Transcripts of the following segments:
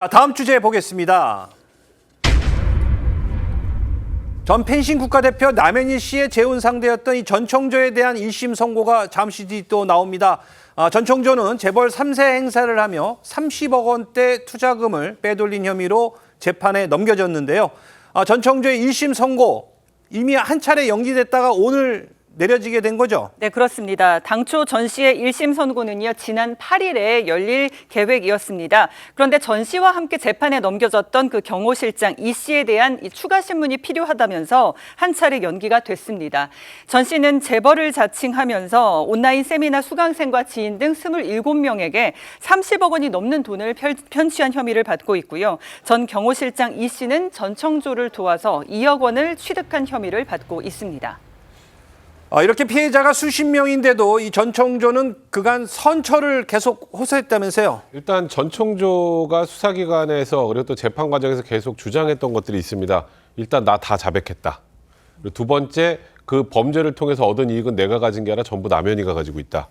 다음 주제 보겠습니다. 전 펜싱 국가대표 남현희 씨의 재혼 상대였던 이 전청조에 대한 1심 선고가 잠시 뒤 또 나옵니다. 전청조는 재벌 3세 행사를 하며 30억 원대 투자금을 빼돌린 혐의로 재판에 넘겨졌는데요. 전청조의 1심 선고 이미 한 차례 연기됐다가 오늘 내려지게 된 거죠? 네, 그렇습니다. 당초 전 씨의 1심 선고는요, 지난 8일에 열릴 계획이었습니다. 그런데 전 씨와 함께 재판에 넘겨졌던 그 경호실장 이 씨에 대한 이 추가 신문이 필요하다면서 한 차례 연기가 됐습니다. 전 씨는 재벌을 자칭하면서 온라인 세미나 수강생과 지인 등 27명에게 30억 원이 넘는 돈을 편취한 혐의를 받고 있고요. 전 경호실장 이 씨는 전청조를 도와서 2억 원을 취득한 혐의를 받고 있습니다. 이렇게 피해자가 수십 명인데도 이 전청조는 그간 선처를 계속 호소했다면서요? 일단 전청조가 수사기관에서 그리고 또 재판 과정에서 계속 주장했던 것들이 있습니다. 일단 나 다 자백했다. 그리고 두 번째, 그 범죄를 통해서 얻은 이익은 내가 가진 게 아니라 전부 남현이가 가지고 있다.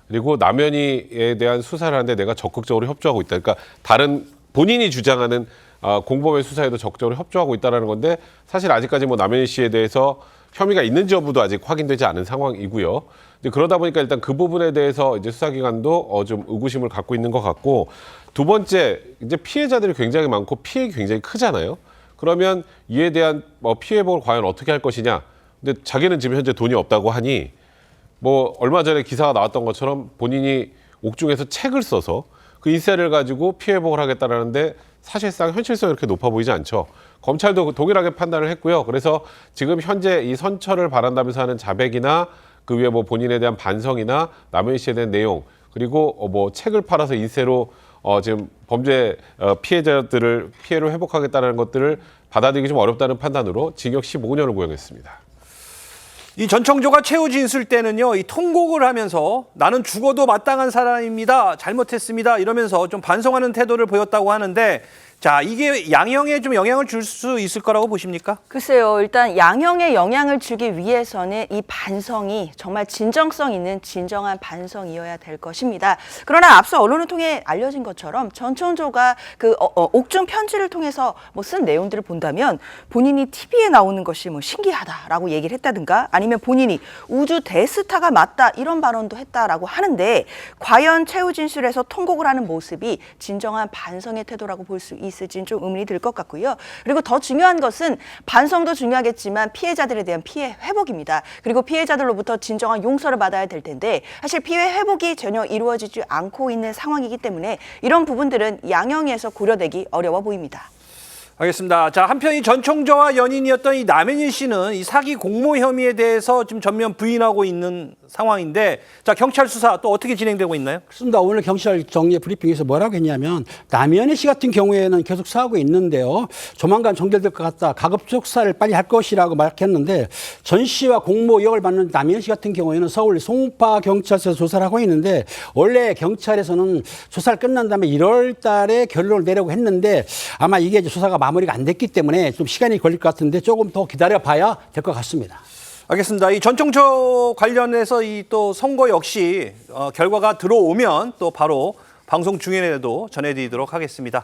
그리고 남현이에 대한 수사를 하는데 내가 적극적으로 협조하고 있다. 그러니까 다른 본인이 주장하는 공범의 수사에도 적극적으로 협조하고 있다는 건데 사실 아직까지 뭐 남현희 씨에 대해서 혐의가 있는지 여부도 아직 확인되지 않은 상황이고요. 이제 그러다 보니까 일단 그 부분에 대해서 이제 수사기관도 좀 의구심을 갖고 있는 것 같고, 두 번째, 이제 피해자들이 굉장히 많고 피해가 굉장히 크잖아요. 그러면 이에 대한 피해 회복을 과연 어떻게 할 것이냐. 근데 자기는 지금 현재 돈이 없다고 하니 뭐 얼마 전에 기사가 나왔던 것처럼 본인이 옥중에서 책을 써서 그 인세를 가지고 피해 회복을 하겠다라는데 사실상 현실성이 그렇게 높아 보이지 않죠. 검찰도 동일하게 판단을 했고요. 그래서 지금 현재 이 선처를 바란다면서 하는 자백이나 그 위에 뭐 본인에 대한 반성이나 남현희 씨에 대한 내용, 그리고 뭐 책을 팔아서 인세로 지금 범죄 피해자들을 피해를 회복하겠다는 것들을 받아들이기 좀 어렵다는 판단으로 징역 15년을 구형했습니다. 이 전청조가 최후 진술 때는요, 이 통곡을 하면서 나는 죽어도 마땅한 사람입니다. 잘못했습니다. 이러면서 좀 반성하는 태도를 보였다고 하는데, 자, 이게 양형에 좀 영향을 줄 수 있을 거라고 보십니까? 글쎄요. 일단 양형에 영향을 주기 위해서는 이 반성이 정말 진정성 있는 진정한 반성이어야 될 것입니다. 그러나 앞서 언론을 통해 알려진 것처럼 전청조가 그 옥중 편지를 통해서 쓴 내용들을 본다면 본인이 TV에 나오는 것이 신기하다라고 얘기를 했다든가 아니면 본인이 우주 대스타가 맞다 이런 발언도 했다라고 하는데 과연 최후 진술에서 통곡을 하는 모습이 진정한 반성의 태도라고 볼 수 있을지는 좀 의문이 들 것 같고요. 그리고 더 중요한 것은 반성도 중요하겠지만 피해자들에 대한 피해 회복입니다. 그리고 피해자들로부터 진정한 용서를 받아야 될 텐데 사실 피해 회복이 전혀 이루어지지 않고 있는 상황이기 때문에 이런 부분들은 양형에서 고려되기 어려워 보입니다. 알겠습니다. 자, 한편 이 전청조와 연인이었던 이 남현희 씨는 이 사기 공모 혐의에 대해서 지금 전면 부인하고 있는 상황인데, 자, 경찰 수사 또 어떻게 진행되고 있나요? 그렇습니다. 오늘 경찰 정례 브리핑에서 뭐라고 했냐면 남현희 씨 같은 경우에는 계속 수사하고 있는데요. 조만간 종결될 것 같다. 가급적 수사를 빨리 할 것이라고 말했는데 전 씨와 공모 의혹을 받는 남현희 씨 같은 경우에는 서울 송파 경찰서에서 조사를 하고 있는데 원래 경찰에서는 조사를 끝난 다음에 1월 달에 결론을 내려고 했는데 아마 이게 이제 조사가 마무리가 안 됐기 때문에 좀 시간이 걸릴 것 같은데 조금 더 기다려봐야 될 것 같습니다. 알겠습니다. 이 전청조 관련해서 이 또 선거 역시 결과가 들어오면 또 바로 방송 중에도 전해드리도록 하겠습니다.